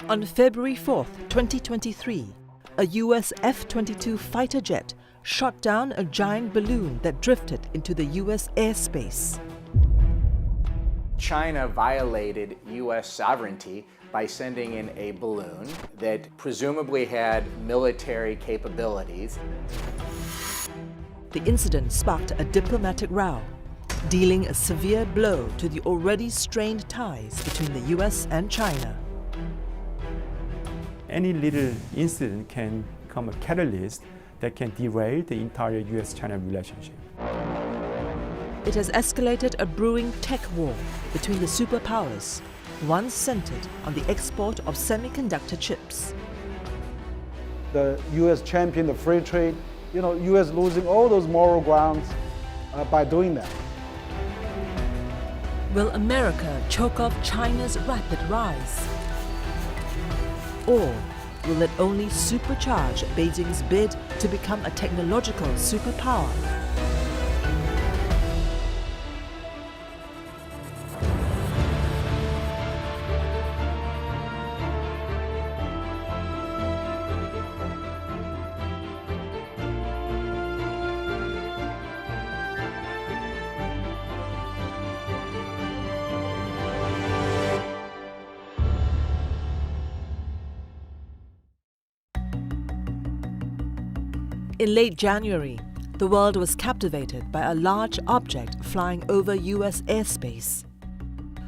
On February 4, 2023, a US F-22 fighter jet shot down a giant balloon that drifted into the US airspace. China violated US sovereignty by sending in a balloon that presumably had military capabilities. The incident sparked a diplomatic row, dealing a severe blow to the already strained ties between the US and China. Any little incident can become a catalyst that can derail the entire US-China relationship. It has escalated a brewing tech war between the superpowers, one centered on the export of semiconductor chips. The US championed the free trade, US losing all those moral grounds by doing that. Will America choke off China's rapid rise? Or will it only supercharge Beijing's bid to become a technological superpower? In late January, the world was captivated by a large object flying over US airspace.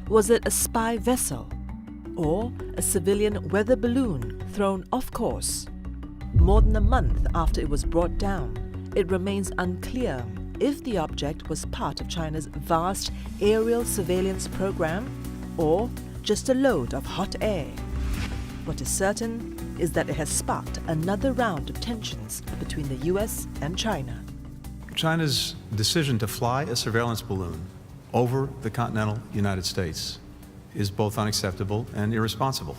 Was it a spy vessel or a civilian weather balloon thrown off course? More than a month after it was brought down, it remains unclear if the object was part of China's vast aerial surveillance program or just a load of hot air. What is certain is that it has sparked another round of tensions between the US and China. China's decision to fly a surveillance balloon over the continental United States is both unacceptable and irresponsible.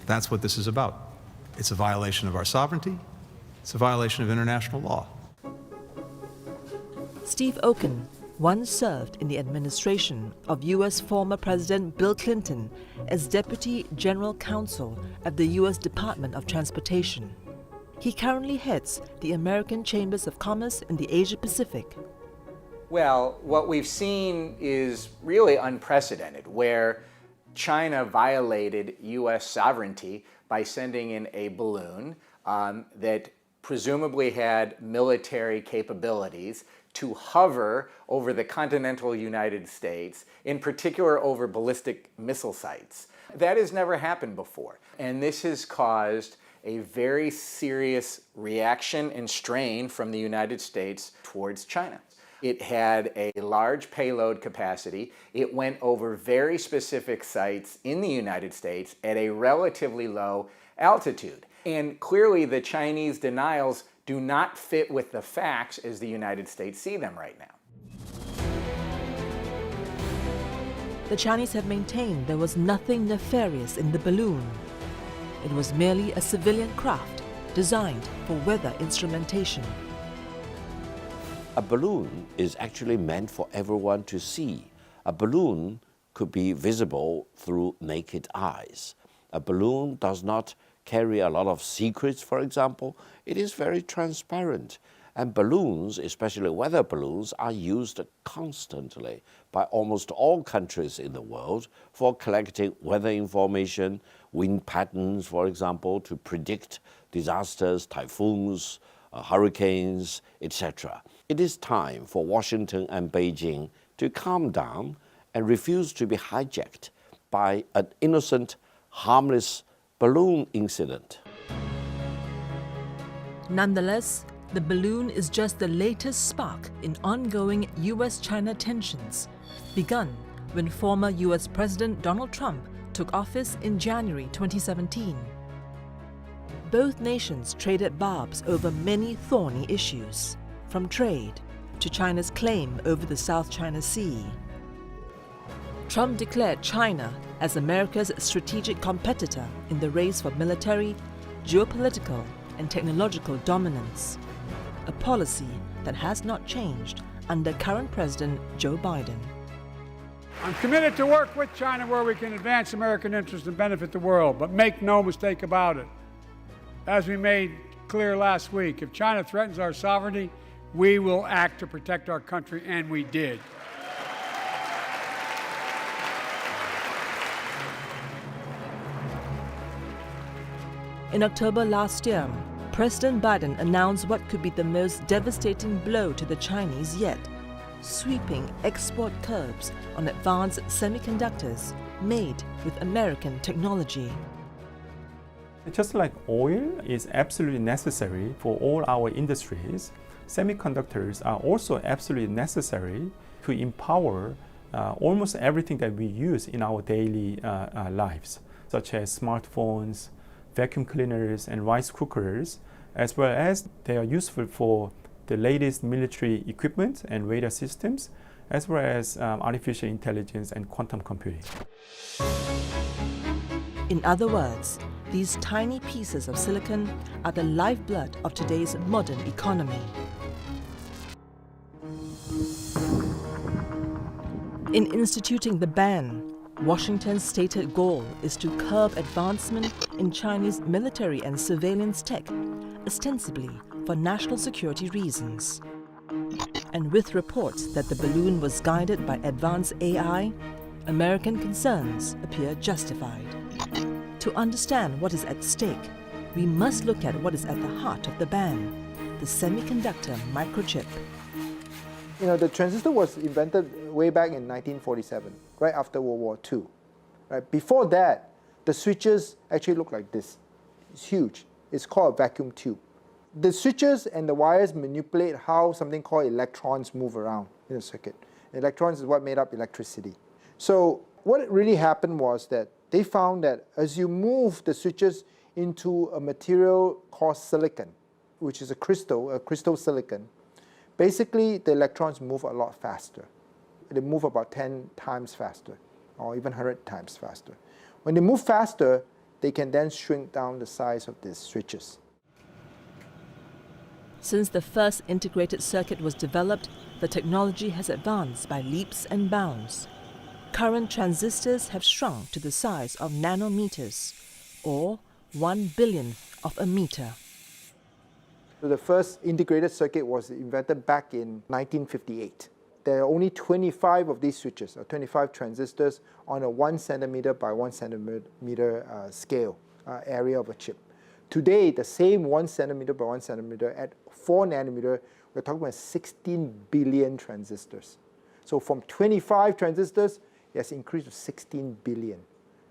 That's what this is about. It's a violation of our sovereignty. It's a violation of international law. Steve Okun once served in the administration of US former President Bill Clinton as Deputy General Counsel at the US Department of Transportation. He currently heads the American Chambers of Commerce in the Asia Pacific. Well, what we've seen is really unprecedented, where China violated US sovereignty by sending in a balloon that presumably had military capabilities to hover over the continental United States, in particular over ballistic missile sites. That has never happened before, and this has caused a very serious reaction and strain from the United States towards China. It had a large payload capacity. It went over very specific sites in the United States at a relatively low altitude. And clearly the Chinese denials do not fit with the facts as the United States see them right now. The Chinese have maintained there was nothing nefarious in the balloon. It was merely a civilian craft designed for weather instrumentation. A balloon is actually meant for everyone to see. A balloon could be visible through naked eyes. A balloon does not carry a lot of secrets, for example. It is very transparent. And balloons, especially weather balloons, are used constantly by almost all countries in the world for collecting weather information, wind patterns, for example, to predict disasters, typhoons, hurricanes, etc. It is time for Washington and Beijing to calm down and refuse to be hijacked by an innocent, harmless balloon incident. Nonetheless, the balloon is just the latest spark in ongoing US-China tensions, begun when former US President Donald Trump took office in January 2017. Both nations traded barbs over many thorny issues, from trade to China's claim over the South China Sea. Trump declared China as America's strategic competitor in the race for military, geopolitical, and technological dominance, a policy that has not changed under current President Joe Biden. I'm committed to work with China where we can advance American interests and benefit the world, but make no mistake about it. As we made clear last week, if China threatens our sovereignty, we will act to protect our country, and we did. In October last year, President Biden announced what could be the most devastating blow to the Chinese yet: sweeping export curbs on advanced semiconductors made with American technology. Just like oil is absolutely necessary for all our industries, semiconductors are also absolutely necessary to empower almost everything that we use in our daily lives, such as smartphones, vacuum cleaners, and rice cookers, as well as they are useful for the latest military equipment and radar systems, as well as artificial intelligence and quantum computing. In other words, these tiny pieces of silicon are the lifeblood of today's modern economy. In instituting the ban, Washington's stated goal is to curb advancement in Chinese military and surveillance tech, ostensibly for national security reasons. And with reports that the balloon was guided by advanced AI, American concerns appear justified. To understand what is at stake, we must look at what is at the heart of the ban: the semiconductor microchip. You know, the transistor was invented way back in 1947, right after World War II. Right? Before that, the switches actually look like this. It's huge. It's called a vacuum tube. The switches and the wires manipulate how something called electrons move around in a circuit. Electrons is what made up electricity. So what really happened was that they found that as you move the switches into a material called silicon, which is a crystal silicon, basically the electrons move a lot faster. They move about 10 times faster, or even 100 times faster. When they move faster, they can then shrink down the size of these switches. Since the first integrated circuit was developed, the technology has advanced by leaps and bounds. Current transistors have shrunk to the size of nanometers, or 1 billionth of a meter. So the first integrated circuit was invented back in 1958. There are only 25 of these switches, or 25 transistors, on a 1 centimeter by 1 centimeter scale area of a chip. Today, the same 1 centimeter by 1 centimeter at 4 nanometer, we're talking about 16 billion transistors. So from 25 transistors, it has increased to 16 billion.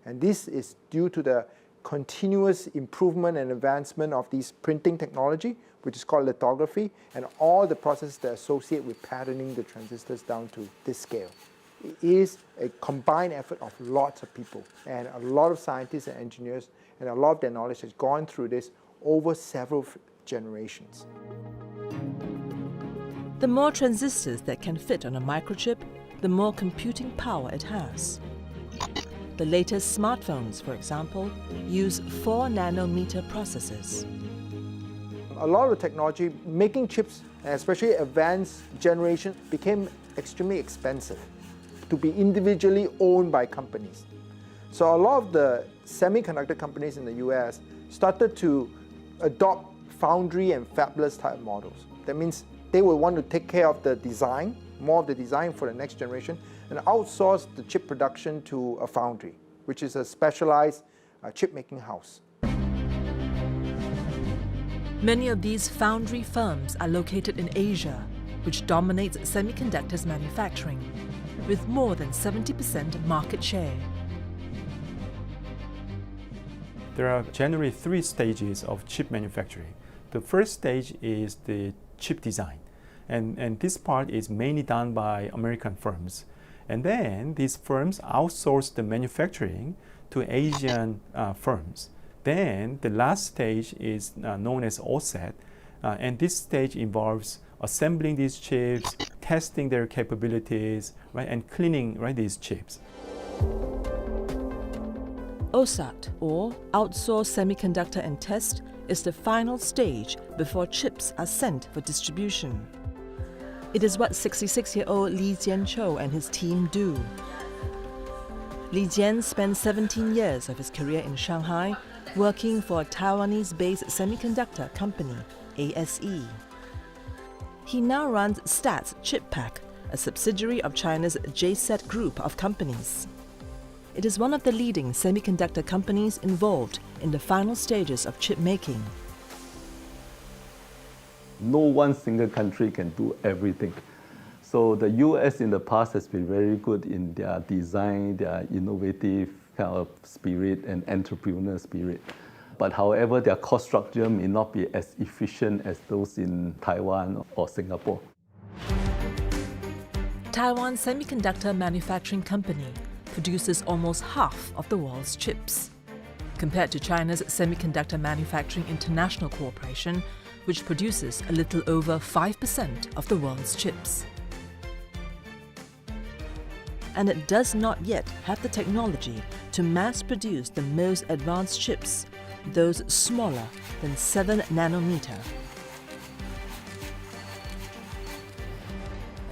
And this is due to the continuous improvement and advancement of these printing technology, which is called lithography, and all the processes that associate with patterning the transistors down to this scale. It is a combined effort of lots of people, and a lot of scientists and engineers, and a lot of their knowledge has gone through this over several generations. The more transistors that can fit on a microchip, the more computing power it has. The latest smartphones, for example, use 4 nanometer processors. A lot of the technology, making chips, especially advanced generation, became extremely expensive to be individually owned by companies. So a lot of the semiconductor companies in the US started to adopt foundry and fabless type models. That means they would want to take care of the design, more of the design for the next generation, and outsource the chip production to a foundry, which is a specialized chip-making house. Many of these foundry firms are located in Asia, which dominates semiconductors manufacturing, with more than 70% market share. There are generally 3 stages of chip manufacturing. The first stage is the chip design, and this part is mainly done by American firms. And then these firms outsource the manufacturing to Asian firms. Then the last stage is known as offset, and this stage involves assembling these chips, testing their capabilities, right, and cleaning these chips. OSAT, or Outsourced Semiconductor and Test, is the final stage before chips are sent for distribution. It is what 66-year-old Li Jianchou and his team do. Li Jian spent 17 years of his career in Shanghai working for a Taiwanese-based semiconductor company, ASE. He now runs Stats ChipPak, a subsidiary of China's JCET group of companies. It is one of the leading semiconductor companies involved in the final stages of chip making. No one single country can do everything. So the US in the past has been very good in their design, their innovative kind of spirit and entrepreneurial spirit. But however, their cost structure may not be as efficient as those in Taiwan or Singapore. Taiwan Semiconductor Manufacturing Company produces almost half of the world's chips, compared to China's Semiconductor Manufacturing International Corporation, which produces a little over 5% of the world's chips. And it does not yet have the technology to mass produce the most advanced chips, those smaller than 7 nanometer.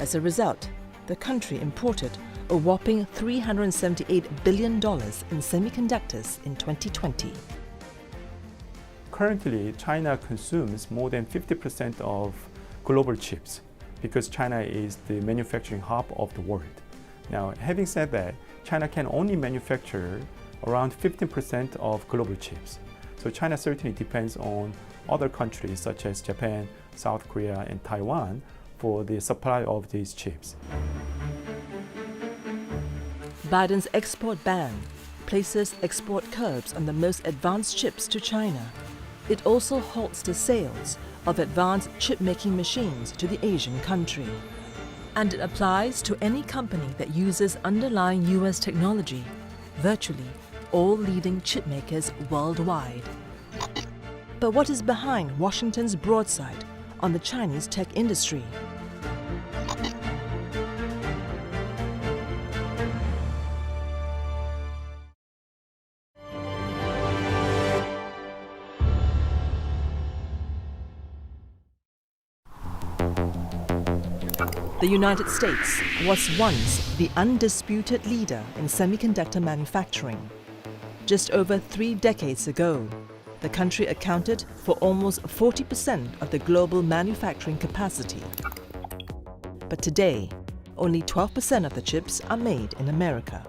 As a result, the country imported a whopping $378 billion in semiconductors in 2020. Currently, China consumes more than 50% of global chips because China is the manufacturing hub of the world. Now, having said that, China can only manufacture around 15% of global chips. So China certainly depends on other countries such as Japan, South Korea, and Taiwan for the supply of these chips. Biden's export ban places export curbs on the most advanced chips to China. It also halts the sales of advanced chip-making machines to the Asian country. And it applies to any company that uses underlying US technology, virtually all leading chip makers worldwide. But what is behind Washington's broadside on the Chinese tech industry? The United States was once the undisputed leader in semiconductor manufacturing. Just over 3 decades ago, the country accounted for almost 40% of the global manufacturing capacity. But today, only 12% of the chips are made in America.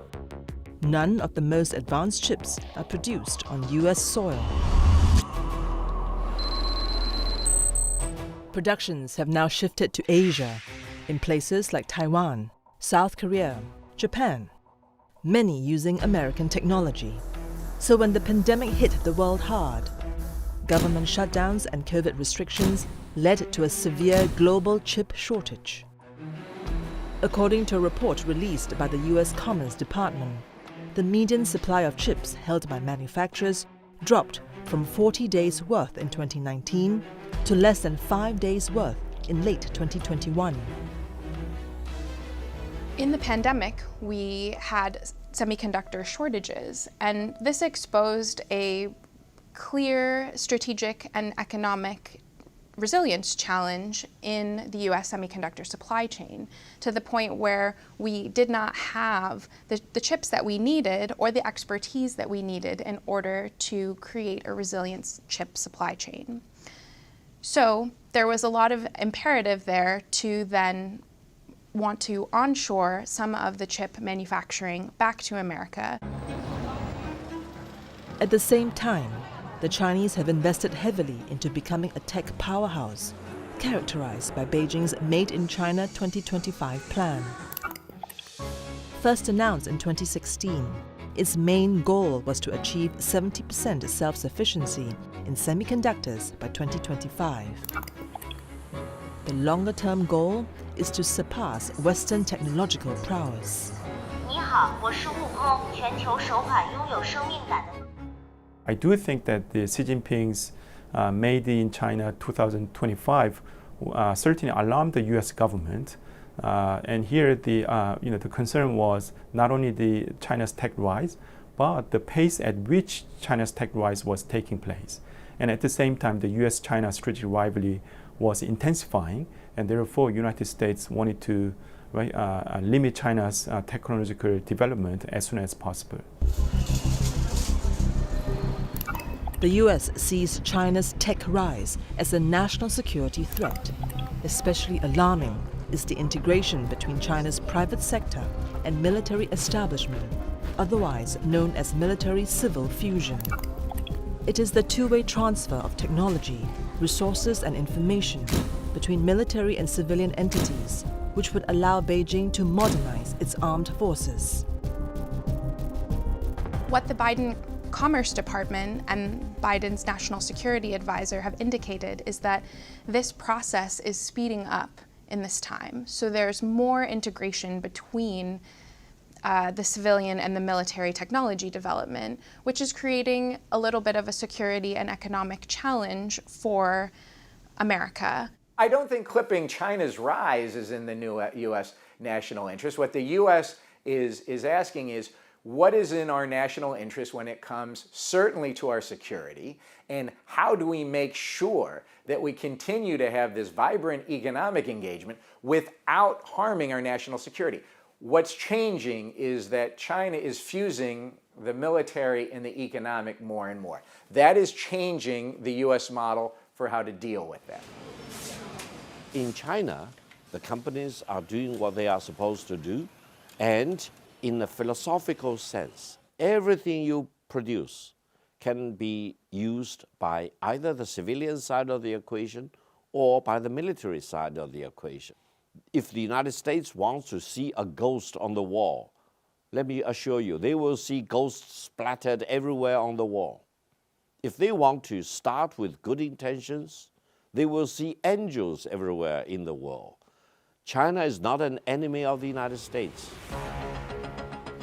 None of the most advanced chips are produced on US soil. Productions have now shifted to Asia, in places like Taiwan, South Korea, Japan, many using American technology. So when the pandemic hit the world hard, government shutdowns and COVID restrictions led to a severe global chip shortage. According to a report released by the US Commerce Department, the median supply of chips held by manufacturers dropped from 40 days worth in 2019 to less than 5 days worth in late 2021. In the pandemic, we had semiconductor shortages, and this exposed a clear strategic and economic resilience challenge in the US semiconductor supply chain, to the point where we did not have the chips that we needed or the expertise that we needed in order to create a resilient chip supply chain. So there was a lot of imperative there to then want to onshore some of the chip manufacturing back to America. At the same time, the Chinese have invested heavily into becoming a tech powerhouse, characterized by Beijing's Made in China 2025 plan. First announced in 2016, its main goal was to achieve 70% self-sufficiency in semiconductors by 2025. The longer-term goal is to surpass Western technological prowess. 你好，我是悟空，全球首款拥有生命感的。 I do think that the Xi Jinping's Made in China 2025 certainly alarmed the U.S. government. And here the concern was not only the China's tech rise, but the pace at which China's tech rise was taking place. And at the same time, the U.S.-China strategic rivalry was intensifying, and therefore United States wanted to right, limit China's technological development as soon as possible. The US sees China's tech rise as a national security threat. Especially alarming is the integration between China's private sector and military establishment, otherwise known as military-civil fusion. It is the two-way transfer of technology, resources and information between military and civilian entities, which would allow Beijing to modernize its armed forces. What the Biden Commerce Department and Biden's National Security Advisor have indicated is that this process is speeding up in this time. So there's more integration between the civilian and the military technology development, which is creating a little bit of a security and economic challenge for America. I don't think clipping China's rise is in the new U.S. national interest. What the U.S. is asking is, what is in our national interest when it comes certainly to our security, and how do we make sure that we continue to have this vibrant economic engagement without harming our national security? What's changing is that China is fusing the military and the economic more and more. That is changing the U.S. model for how to deal with that. In China, the companies are doing what they are supposed to do, and in a philosophical sense, everything you produce can be used by either the civilian side of the equation or by the military side of the equation. If the United States wants to see a ghost on the wall, let me assure you, they will see ghosts splattered everywhere on the wall. If they want to start with good intentions, they will see angels everywhere in the world. China is not an enemy of the United States.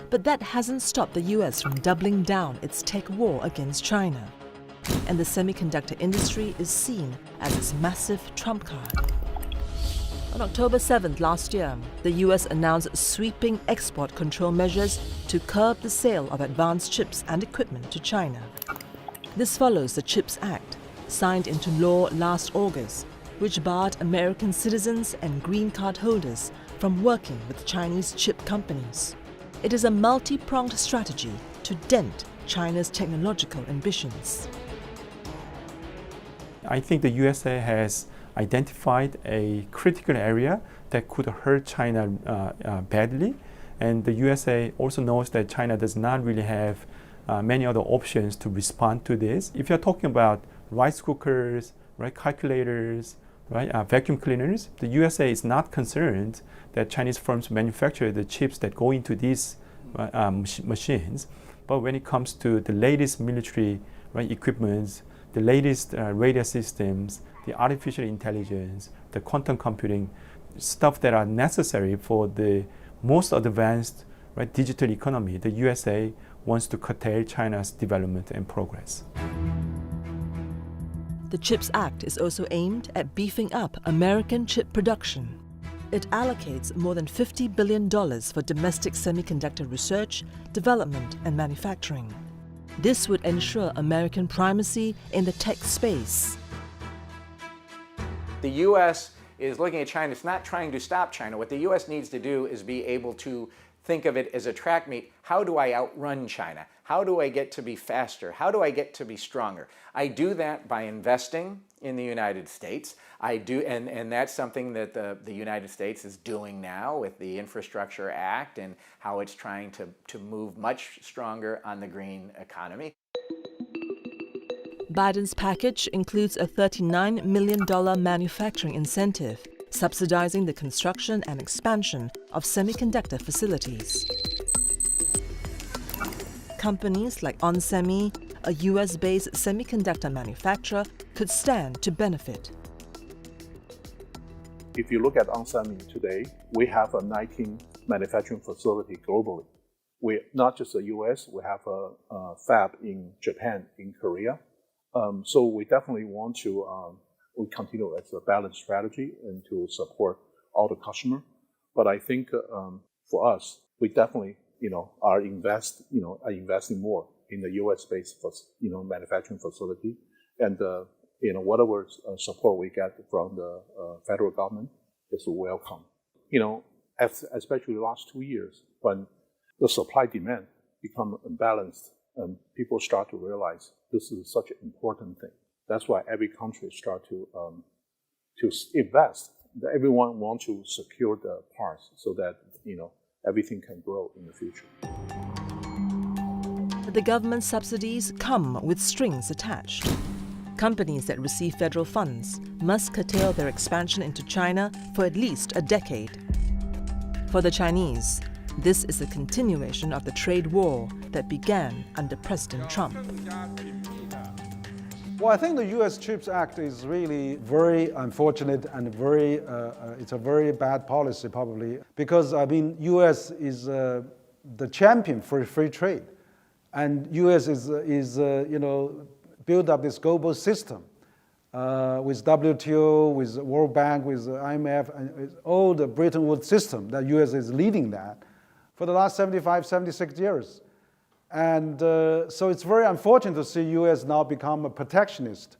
But that hasn't stopped the US from doubling down its tech war against China. And the semiconductor industry is seen as its massive trump card. On October 7th last year, the US announced sweeping export control measures to curb the sale of advanced chips and equipment to China. This follows the CHIPS Act, signed into law last August, which barred American citizens and green card holders from working with Chinese chip companies. It is a multi-pronged strategy to dent China's technological ambitions. I think the USA has identified a critical area that could hurt China badly, and the USA also knows that China does not really have many other options to respond to this. If you're talking about rice cookers, right, calculators, right, vacuum cleaners, the USA is not concerned that Chinese firms manufacture the chips that go into these machines. But when it comes to the latest military, right, equipment, the latest radar systems, the artificial intelligence, the quantum computing, stuff that are necessary for the most advanced, right, digital economy, the USA wants to curtail China's development and progress. The CHIPS Act is also aimed at beefing up American chip production. It allocates more than $50 billion for domestic semiconductor research, development, and manufacturing. This would ensure American primacy in the tech space. The U.S. is looking at China. It's not trying to stop China. What the U.S. needs to do is be able to think of it as a track meet. How do I outrun China? How do I get to be faster? How do I get to be stronger? I do that by investing in the United States. I do, and that's something that the United States is doing now with the Infrastructure Act and how it's trying to move much stronger on the green economy. Biden's package includes a $39 million manufacturing incentive, subsidizing the construction and expansion of semiconductor facilities. Companies like onsemi, a US-based semiconductor manufacturer, could stand to benefit. If you look at onsemi today, we have a 19 manufacturing facility globally. We not just the US, we have a fab in Japan, in Korea. So we definitely want to we continue as a balanced strategy and to support all the customer. But I think for us, we definitely are investing more in the US-based manufacturing facility, and whatever support we get from the federal government is welcome. especially the last 2 years, when the supply-demand become imbalanced, and people start to realize this is such an important thing. That's why every country start to invest. Everyone wants to secure the parts so that everything can grow in the future. The government subsidies come with strings attached. Companies that receive federal funds must curtail their expansion into China for at least a decade. For the Chinese, this is a continuation of the trade war that began under President Trump. Well, I think the U.S. CHIPS Act is really very unfortunate and it's a very bad policy probably, because U.S. is the champion for free trade, and U.S. is built up this global system with WTO, with World Bank, with IMF, and with all the Bretton Woods system that U.S. is leading that for the last 75, 76 years. And so it's very unfortunate to see U.S. now become a protectionist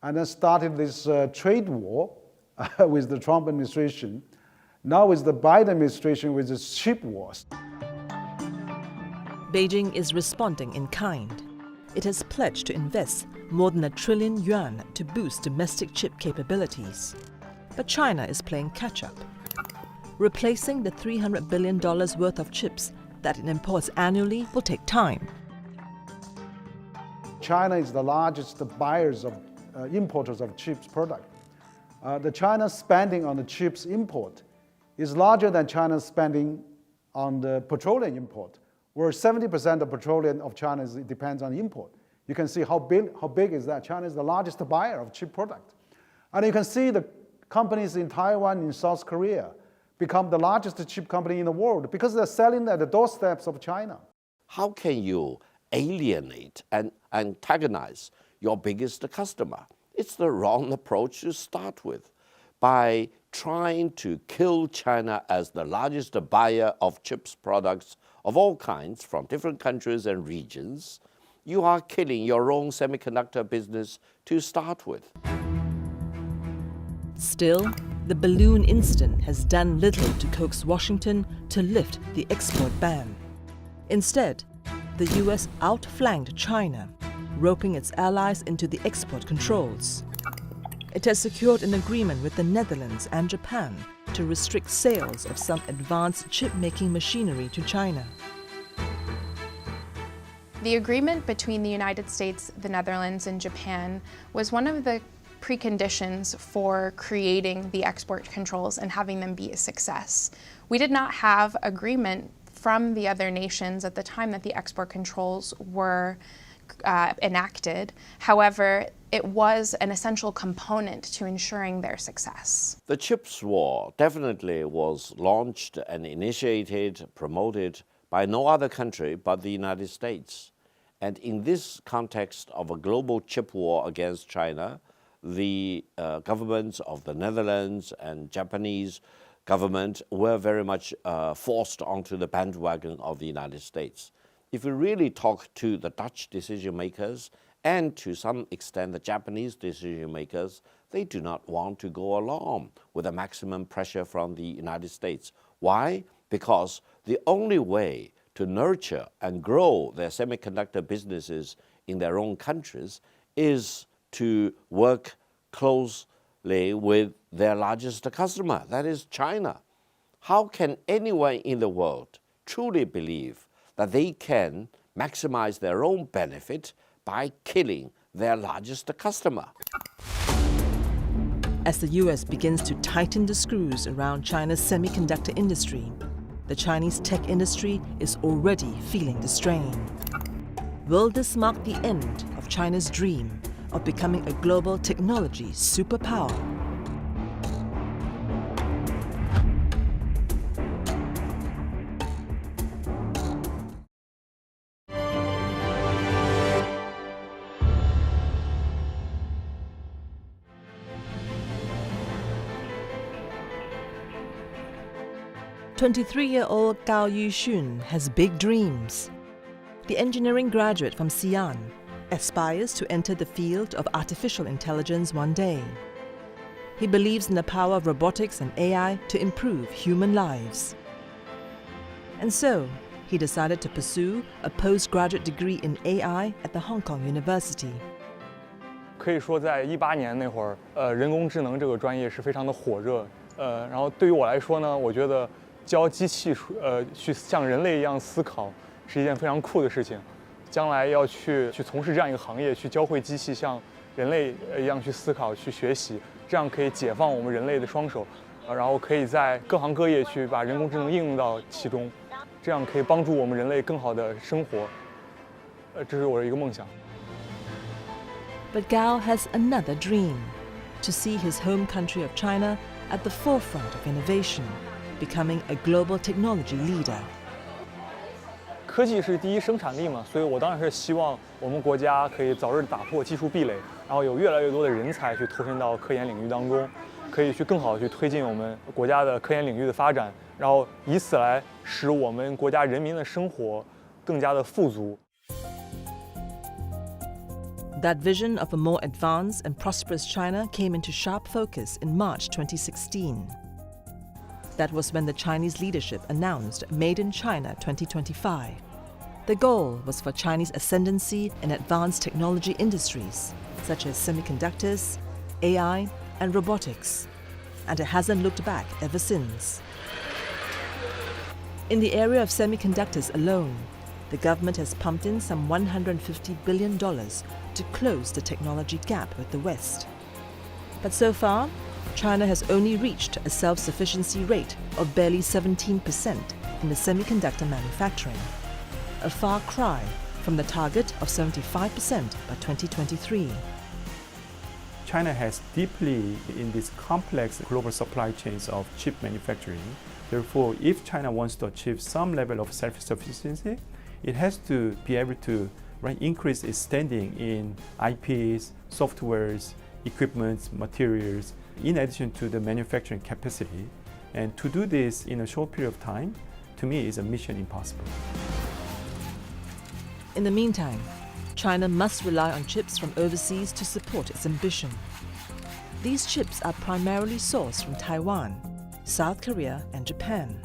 and then started this trade war with the Trump administration. Now with the Biden administration with this chip wars. Beijing is responding in kind. It has pledged to invest more than $1 trillion to boost domestic chip capabilities. But China is playing catch-up. Replacing the $300 billion worth of chips that it imports annually will take time. China is the largest importers of chips product. The China spending on the chips import is larger than China's spending on the petroleum import, where 70% of petroleum of China depends on import. You can see how big is that. China is the largest buyer of chip product. And you can see the companies in Taiwan, in South Korea, become the largest chip company in the world because they're selling at the doorsteps of China. How can you alienate and antagonize your biggest customer? It's the wrong approach to start with. By trying to kill China as the largest buyer of chips products of all kinds from different countries and regions, you are killing your own semiconductor business to start with. Still, the balloon incident has done little to coax Washington to lift the export ban. Instead, the US outflanked China, roping its allies into the export controls. It has secured an agreement with the Netherlands and Japan to restrict sales of some advanced chip-making machinery to China. The agreement between the United States, the Netherlands, and Japan was one of the preconditions for creating the export controls and having them be a success. We did not have agreement from the other nations at the time that the export controls were enacted. However, it was an essential component to ensuring their success. The chips war definitely was launched and initiated, promoted by no other country but the United States. And in this context of a global chip war against China, the governments of the Netherlands and Japanese government were very much forced onto the bandwagon of the United States. If we really talk to the Dutch decision makers and to some extent the Japanese decision makers, they do not want to go along with the maximum pressure from the United States. Why? Because the only way to nurture and grow their semiconductor businesses in their own countries is to work closely with their largest customer, that is China. How can anyone in the world truly believe that they can maximize their own benefit by killing their largest customer? As the US begins to tighten the screws around China's semiconductor industry, the Chinese tech industry is already feeling the strain. Will this mark the end of China's dream of becoming a global technology superpower? "23-year-old Gao Yuxun has big dreams. The engineering graduate from Xi'an aspires to enter the field of artificial intelligence one day. he believes in the power of robotics and AI to improve human lives. And so, he decided to pursue a postgraduate degree in AI at the Hong Kong University. 可以说，在18年那会儿，人工智能这个专业是非常的火热。然后对于我来说呢，我觉得教机器去像人类一样思考是一件非常酷的事情。将来要去从事这样一个行业，去教会机器像人类一样去思考、去学习，这样可以解放我们人类的双手，然后可以在各行各业去把人工智能应用到其中，这样可以帮助我们人类更好的生活。这是我的一个梦想。But Gao has another dream: to see his home country of China at the forefront of innovation, becoming a global technology leader. 科技是第一生产力嘛，所以我当然是希望我们国家可以早日打破技术壁垒，然后有越来越多的人才去投身到科研领域当中，可以去更好的去推进我们国家的科研领域的发展，然后以此来使我们国家人民的生活更加的富足。That vision of a more advanced and prosperous China came into sharp focus in March 2016. That was when the Chinese leadership announced Made in China 2025. The goal was for Chinese ascendancy in advanced technology industries, such as semiconductors, AI, and robotics. And it hasn't looked back ever since. In the area of semiconductors alone, the government has pumped in some $150 billion to close the technology gap with the West. But so far, China has only reached a self-sufficiency rate of barely 17% in the semiconductor manufacturing, a far cry from the target of 75% by 2023. China has deeply in these complex global supply chains of chip manufacturing. Therefore, if China wants to achieve some level of self-sufficiency, it has to be able to increase its standing in IPs, softwares, equipment, materials, in addition to the manufacturing capacity. And to do this in a short period of time, to me, is a mission impossible. In the meantime, China must rely on chips from overseas to support its ambition. These chips are primarily sourced from Taiwan, South Korea, and Japan.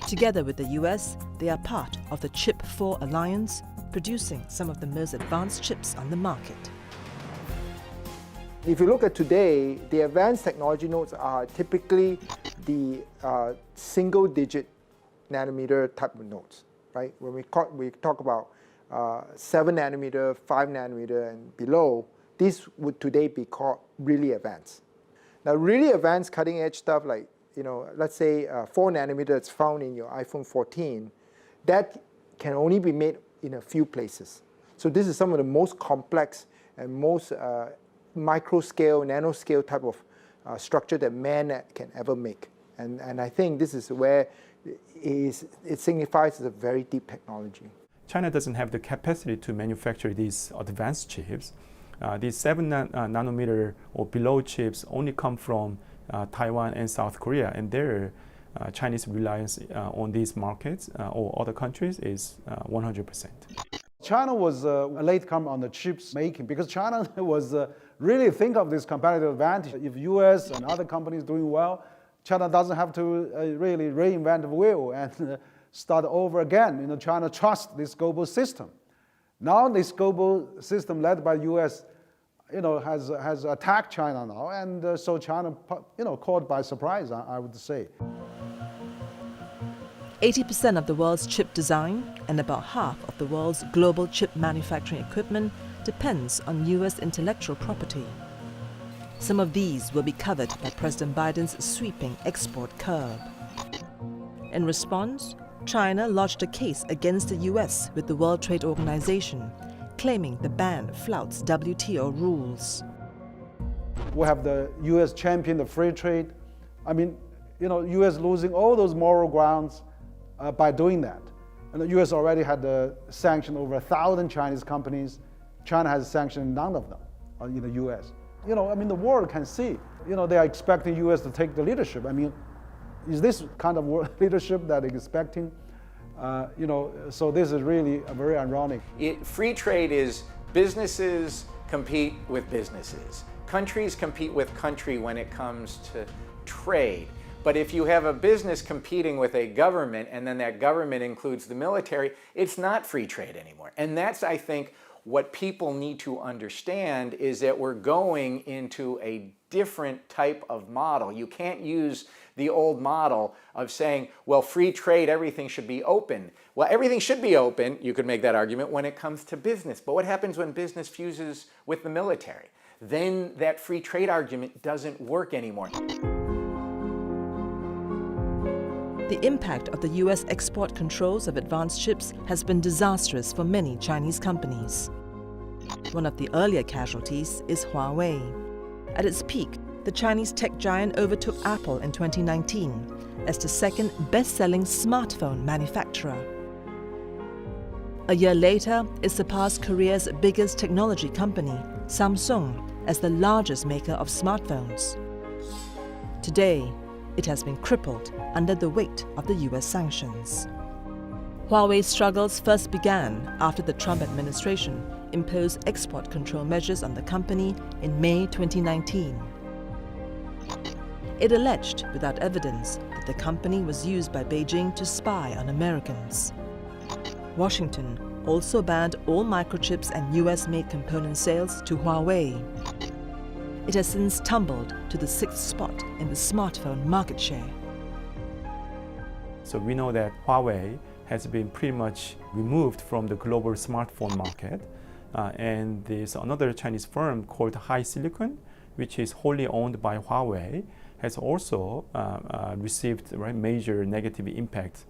Together with the US, they are part of the Chip 4 Alliance, producing some of the most advanced chips on the market. If you look at today, the advanced technology nodes are typically the single-digit nanometer type of nodes, right? When we talk about 7 nanometer, 5 nanometer, and below, these would today be called really advanced. Now, really advanced cutting-edge stuff like, let's say 4 nanometer that's found in your iPhone 14, that can only be made in a few places. So this is some of the most complex and most micro-scale, nanoscale type of structure that man can ever make. And I think this is where it signifies a very deep technology. China doesn't have the capacity to manufacture these advanced chips. These 7 nanometer or below chips only come from Taiwan and South Korea, and their Chinese reliance on these markets or other countries is 100%. China was a latecomer on the chips making because China was really think of this competitive advantage. If US and other companies doing well, China doesn't have to really reinvent the wheel and start over again. China trusts this global system. Now this global system led by US, has attacked China now, and so China, caught by surprise, I would say. 80% of the world's chip design and about half of the world's global chip manufacturing equipment depends on US intellectual property. Some of these will be covered by President Biden's sweeping export curb. In response, China lodged a case against the US with the World Trade Organization, claiming the ban flouts WTO rules. We have the US champion of free trade. US losing all those moral grounds by doing that. And the US already had sanctioned over 1,000 Chinese companies. China has sanctioned none of them in the US. The world can see, they are expecting US to take the leadership. Is this kind of leadership that they're expecting? So this is really very ironic. Free trade is businesses compete with businesses. countries compete with country when it comes to trade. But if you have a business competing with a government and then that government includes the military, it's not free trade anymore. And that's, I think, what people need to understand is that we're going into a different type of model. You can't use the old model of saying, well, free trade, everything should be open. Well, everything should be open, you could make that argument, when it comes to business. But what happens when business fuses with the military? Then that free trade argument doesn't work anymore. The impact of the US export controls of advanced chips has been disastrous for many Chinese companies. One of the earlier casualties is Huawei. At its peak, the Chinese tech giant overtook Apple in 2019 as the second best-selling smartphone manufacturer. A year later, it surpassed Korea's biggest technology company, Samsung, as the largest maker of smartphones. Today, it has been crippled under the weight of the US sanctions. Huawei's struggles first began after the Trump administration imposed export control measures on the company in May 2019. It alleged, without evidence, that the company was used by Beijing to spy on Americans. Washington also banned all microchips and US-made component sales to Huawei. It has since tumbled to the 6th spot in the smartphone market share. So we know that Huawei has been pretty much removed from the global smartphone market. And there's another Chinese firm called HiSilicon, which is wholly owned by Huawei, has also received major negative impact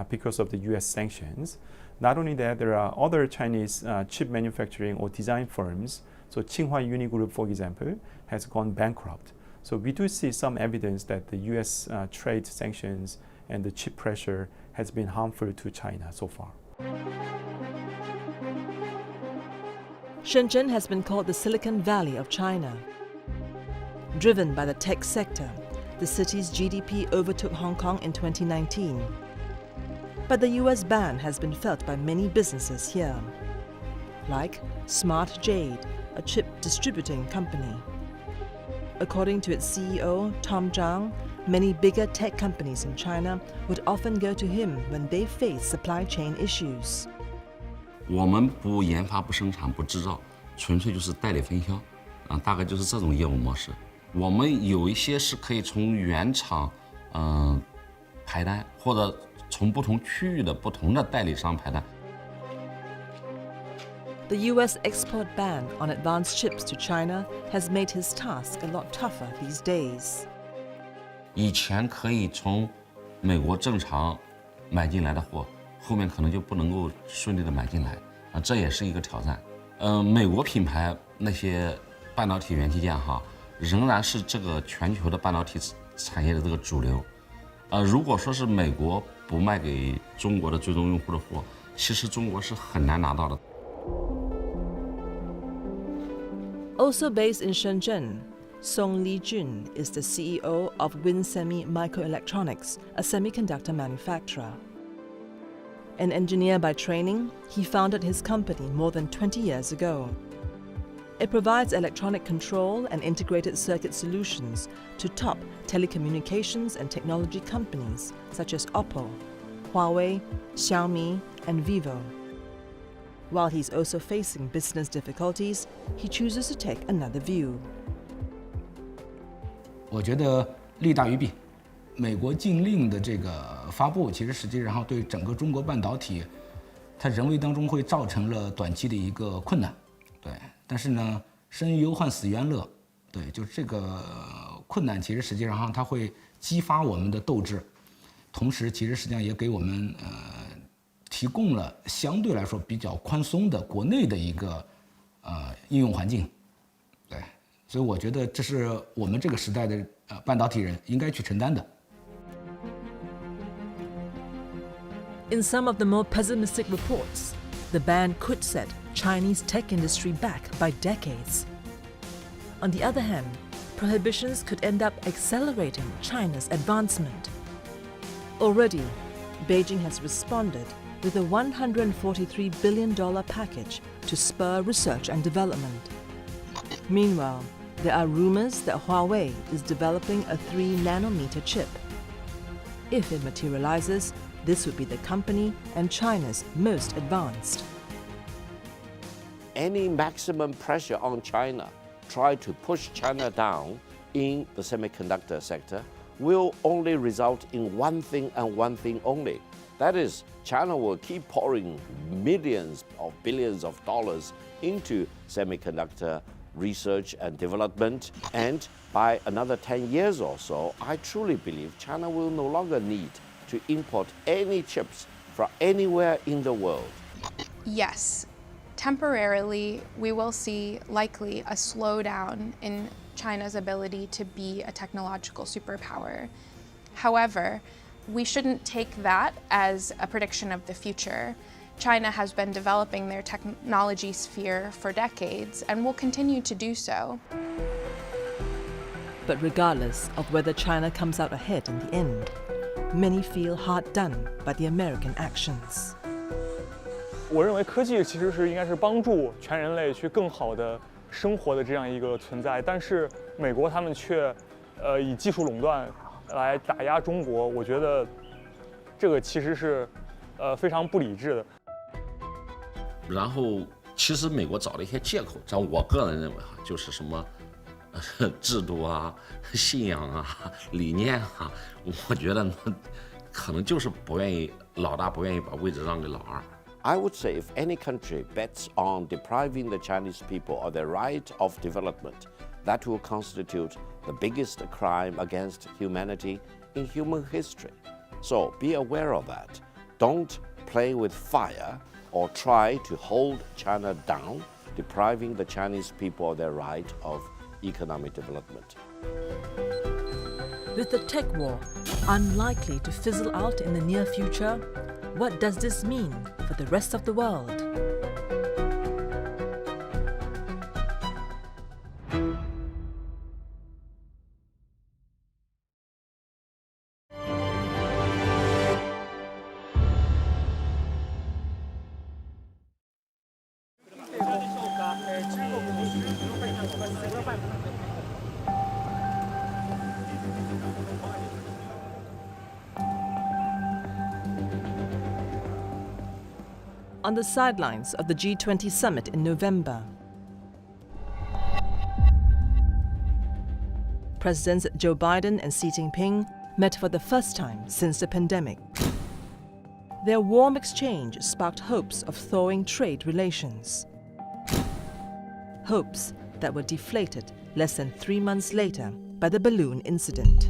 because of the US sanctions. Not only that, there are other Chinese chip manufacturing or design firms. So Tsinghua Uni Group, for example, has gone bankrupt. So we do see some evidence that the US trade sanctions and the chip pressure has been harmful to China so far. Shenzhen has been called the Silicon Valley of China. Driven by the tech sector, the city's GDP overtook Hong Kong in 2019. But the US ban has been felt by many businesses here, like Smart Jade, a chip distributing company. According to its CEO, Tom Zhang, many bigger tech companies in China would often go to him when they face supply chain issues. 我们不研发、不生产、不制造，纯粹就是代理分销，大概就是这种业务模式。我们有一些是可以从原厂排单，或者从不同区域的不同的代理商排单。The US export ban on advanced chips to China has made his task a lot tougher these days. 以前可以从美国正常买进来的货，后面可能就不能够顺利的买进来，这也是一个挑战。美国品牌那些半导体元器件仍然是这个全球的半导体产业的这个主流。如果说是美国不卖给中国的最终用户的货，其实中国是很难拿到的。Also based in Shenzhen, Song Li-jun is the CEO of Winsemi Microelectronics, a semiconductor manufacturer. An engineer by training, he founded his company more than 20 years ago. It provides electronic control and integrated circuit solutions to top telecommunications and technology companies such as Oppo, Huawei, Xiaomi, and Vivo. While he's also facing business difficulties, he chooses to take another view. 我觉得利大于弊。美国禁令的这个发布，其实实际上对整个中国半导体，它人为当中会造成了短期的一个困难，对。但是呢，生于忧患，死于安乐，对，就这个困难，其实实际上它会激发我们的斗志，同时其实实际上也给我们提供了相对来说比较宽松的国内的一个应用环境，对。所以我觉得这是我们这个时代的半导体人应该去承担的。In some of the more pessimistic reports, the ban could set Chinese tech industry back by decades. On the other hand, prohibitions could end up accelerating China's advancement. Already, Beijing has responded with a $143 billion package to spur research and development. Meanwhile, there are rumors that Huawei is developing a 3-nanometer chip. If it materializes, this would be the company and China's most advanced. Any maximum pressure on China, try to push China down in the semiconductor sector, will only result in one thing and one thing only. That is, China will keep pouring millions of billions of dollars into semiconductor research and development, and by another 10 years or so, I truly believe China will no longer need to import any chips from anywhere in the world. Yes. Temporarily, we will see likely a slowdown in China's ability to be a technological superpower. However, we shouldn't take that as a prediction of the future. China has been developing their technology sphere for decades and will continue to do so. But regardless of whether China comes out ahead in the end, many feel hard done by the American actions. 我认为科技其实应该是帮助全人类去更好的生活的这样一个存在，但是美国他们却以技术垄断来打压中国，我觉得这个其实是非常不理智的。然后其实美国找了一些借口，像我个人认为就是什么制度啊、信仰啊、理念啊，我觉得呢可能就是不愿意老大不愿意把位置让给老二。I would say if any country bets on depriving the Chinese people of their right of development, that will constitute the biggest crime against humanity in human history. So be aware of that. Don't play with fire or try to hold China down, depriving the Chinese people of their right of economic development. With the tech war unlikely to fizzle out in the near future, what does this mean for the rest of the world? On the sidelines of the G20 summit in November, Presidents Joe Biden and Xi Jinping met for the first time since the pandemic. Their warm exchange sparked hopes of thawing trade relations. Hopes that were deflated less than 3 months later by the balloon incident.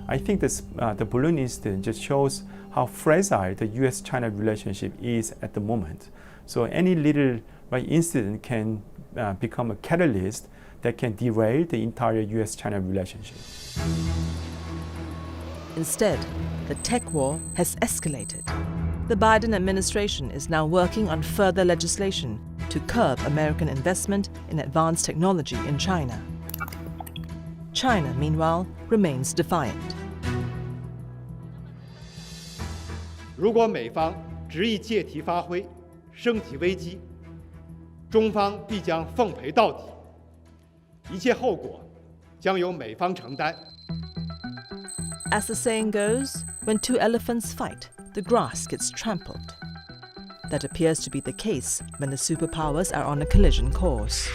I think the balloon incident just shows how fragile the US-China relationship is at the moment. So any little incident can become a catalyst that can derail the entire US-China relationship. Instead, the tech war has escalated. The Biden administration is now working on further legislation to curb American investment in advanced technology in China. China, meanwhile, remains defiant. 如果美方执意借题发挥，升级危机，中方必将奉陪到底，一切后果将由美方承担。 As the saying goes, when 2 elephants fight, the grass gets trampled. That appears to be the case when the superpowers are on a collision course.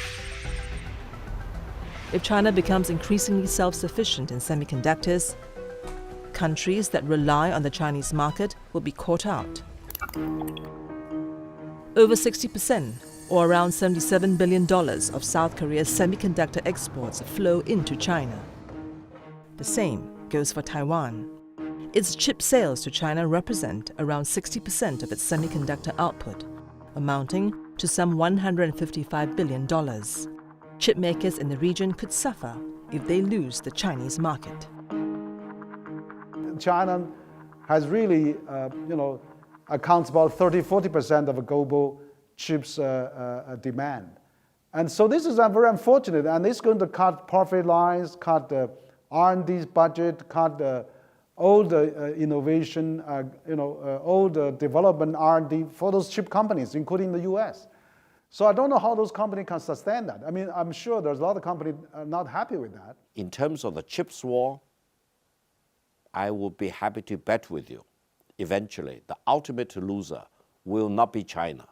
If China becomes increasingly self-sufficient in semiconductors, countries that rely on the Chinese market will be caught out. Over 60%, or around $77 billion of South Korea's semiconductor exports flow into China. The same goes for Taiwan. Its chip sales to China represent around 60% of its semiconductor output, amounting to some $155 billion. Chip makers in the region could suffer if they lose the Chinese market. China has really, accounts about 30-40% of global chips demand. And so this is very unfortunate, and it's going to cut profit lines, cut the R&D budget, cut all the innovation, all the development R&D for those chip companies, including the US. So I don't know how those companies can sustain that. I mean, I'm sure there's a lot of companies not happy with that. In terms of the chips war, I would be happy to bet with you. Eventually, the ultimate loser will not be China.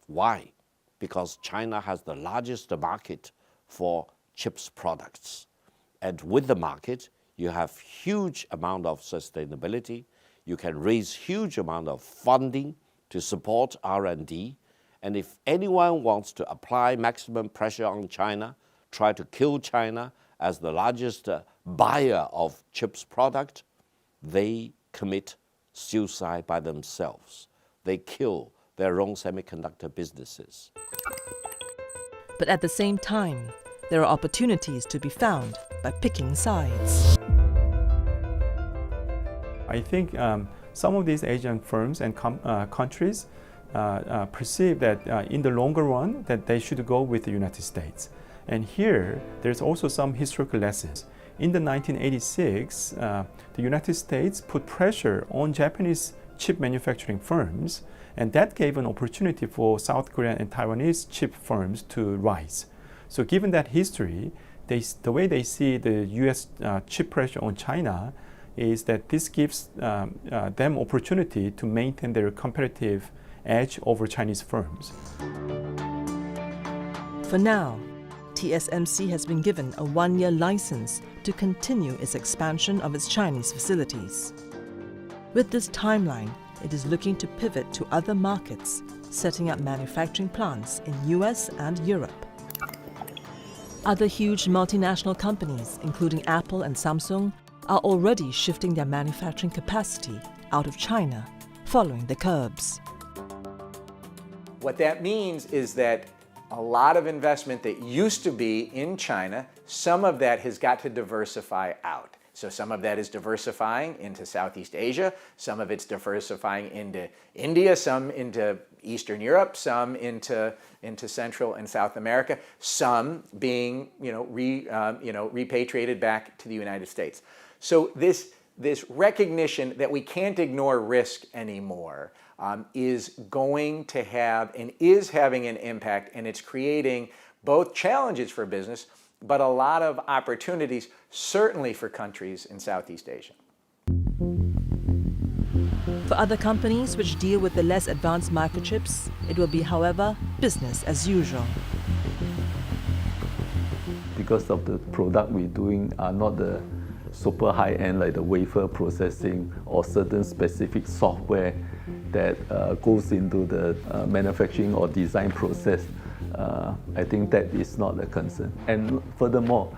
Why? Because China has the largest market for chips products. And with the market, you have huge amount of sustainability. You can raise huge amount of funding to support R&D. And if anyone wants to apply maximum pressure on China, try to kill China as the largest buyer of chips product, they commit suicide by themselves. They kill their own semiconductor businesses. But at the same time, there are opportunities to be found by picking sides. I think some of these Asian firms and countries perceive that in the longer run that they should go with the United States. And here, there's also some historical lessons. In the 1986, the United States put pressure on Japanese chip manufacturing firms, and that gave an opportunity for South Korean and Taiwanese chip firms to rise. So given that history, the way they see the US chip pressure on China is that this gives them opportunity to maintain their competitive edge over Chinese firms. For now, TSMC has been given a one-year license to continue its expansion of its Chinese facilities. With this timeline, it is looking to pivot to other markets, setting up manufacturing plants in US and Europe. Other huge multinational companies, including Apple and Samsung, are already shifting their manufacturing capacity out of China, following the curbs. What that means is that a lot of investment that used to be in China, some of that has got to diversify out. So some of that is diversifying into Southeast Asia, some of it's diversifying into India, some into Eastern Europe, some into Central and South America, some being repatriated back to the United States. So this recognition that we can't ignore risk anymore is going to have and is having an impact, and it's creating both challenges for business, but a lot of opportunities, certainly for countries in Southeast Asia. For other companies which deal with the less advanced microchips, it will be, however, business as usual. Because of the product we're doing are not the super high-end like the wafer processing or certain specific software that goes into the manufacturing or design process, I think that is not a concern. And furthermore,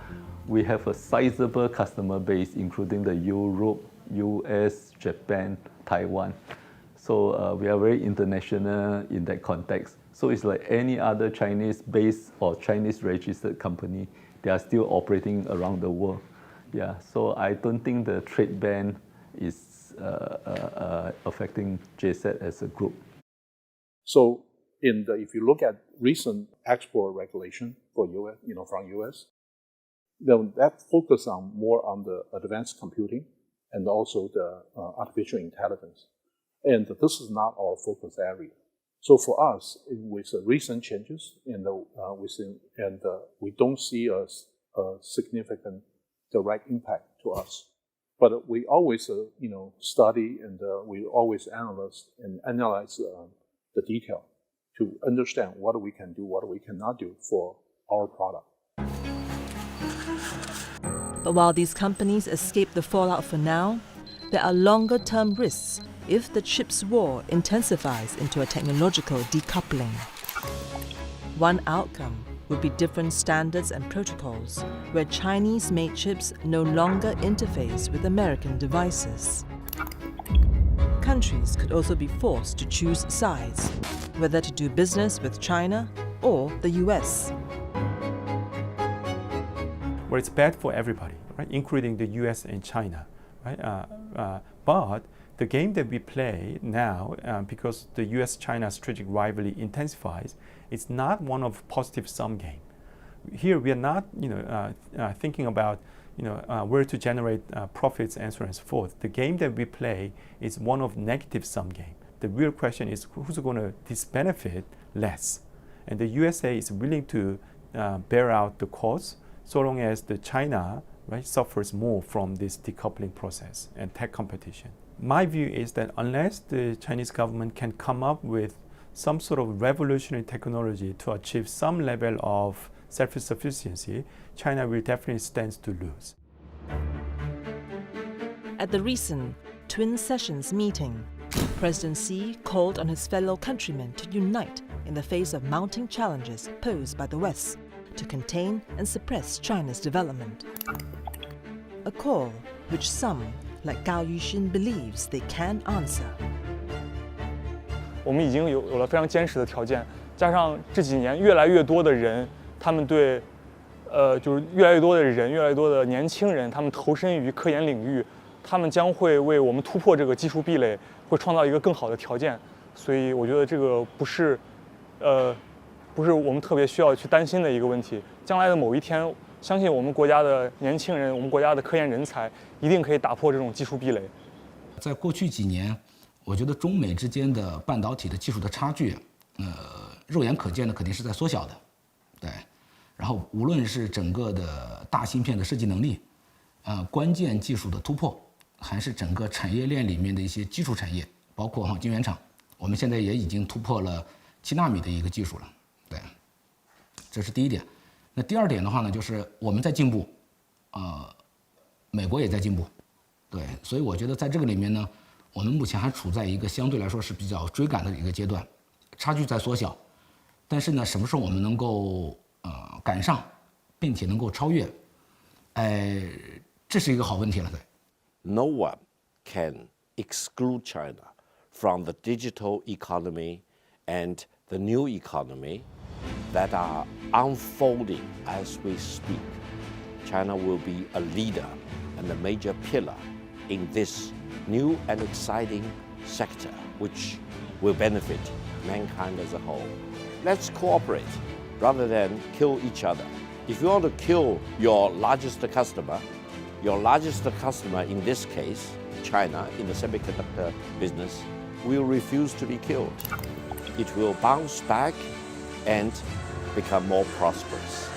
we have a sizable customer base, including the Europe, US, Japan, Taiwan. So we are very international in that context. So it's like any other Chinese-based or Chinese-registered company, they are still operating around the world. Yeah, so I don't think the trade ban is affecting JCET as a group. So if you look at recent export regulation for US, from US, then that focus more on the advanced computing and also the artificial intelligence. And this is not our focus area. So for us, with the recent changes we don't see a significant direct impact to us. But we always, study and we always analyze the detail to understand what we can do, what we cannot do for our product. But while these companies escape the fallout for now, there are longer-term risks if the chips war intensifies into a technological decoupling. One outcome would be different standards and protocols, where Chinese-made chips no longer interface with American devices. Countries could also be forced to choose sides, whether to do business with China or the US. Well, it's bad for everybody, right? Including the US and China, right? But the game that we play now, because the US-China strategic rivalry intensifies, it's not one of positive sum game. Here we are not, thinking about, where to generate profits and so on and so forth. The game that we play is one of negative sum game. The real question is who's going to disbenefit less, and the USA is willing to bear out the costs so long as the China suffers more from this decoupling process and tech competition. My view is that unless the Chinese government can come up with some sort of revolutionary technology to achieve some level of self-sufficiency, China will definitely stand to lose. At the recent Twin Sessions meeting, President Xi called on his fellow countrymen to unite in the face of mounting challenges posed by the West to contain and suppress China's development. A call which some, like Gao Yuxin, believes they can answer. 我们已经有了非常坚实的条件，加上这几年越来越多的人，他们对，就是越来越多的人，越来越多的年轻人，他们投身于科研领域，他们将会为我们突破这个技术壁垒，会创造一个更好的条件。所以我觉得这个不是我们特别需要去担心的一个问题。将来的某一天，相信我们国家的年轻人，我们国家的科研人才一定可以打破这种技术壁垒。在过去几年，我觉得中美之间的半导体的技术的差距，肉眼可见的肯定是在缩小的，对。然后无论是整个的大芯片的设计能力，关键技术的突破，还是整个产业链里面的一些基础产业，包括晶圆厂，我们现在也已经突破了7纳米的一个技术了，对。这是第一点。那第二点的话呢，就是我们在进步，美国也在进步，对。所以我觉得在这个里面呢，我们目前还处在一个相对来说是比较追赶的一个阶段，差距在缩小，但是呢，什么时候我们能够赶上，并且能够超越，这是一个好问题了。对。No one can exclude China from the digital economy and the new economy that are unfolding as we speak. China will be a leader and a major pillar in this new and exciting sector, which will benefit mankind as a whole. Let's cooperate rather than kill each other. If you want to kill your largest customer in this case, China, in the semiconductor business, will refuse to be killed. It will bounce back and become more prosperous.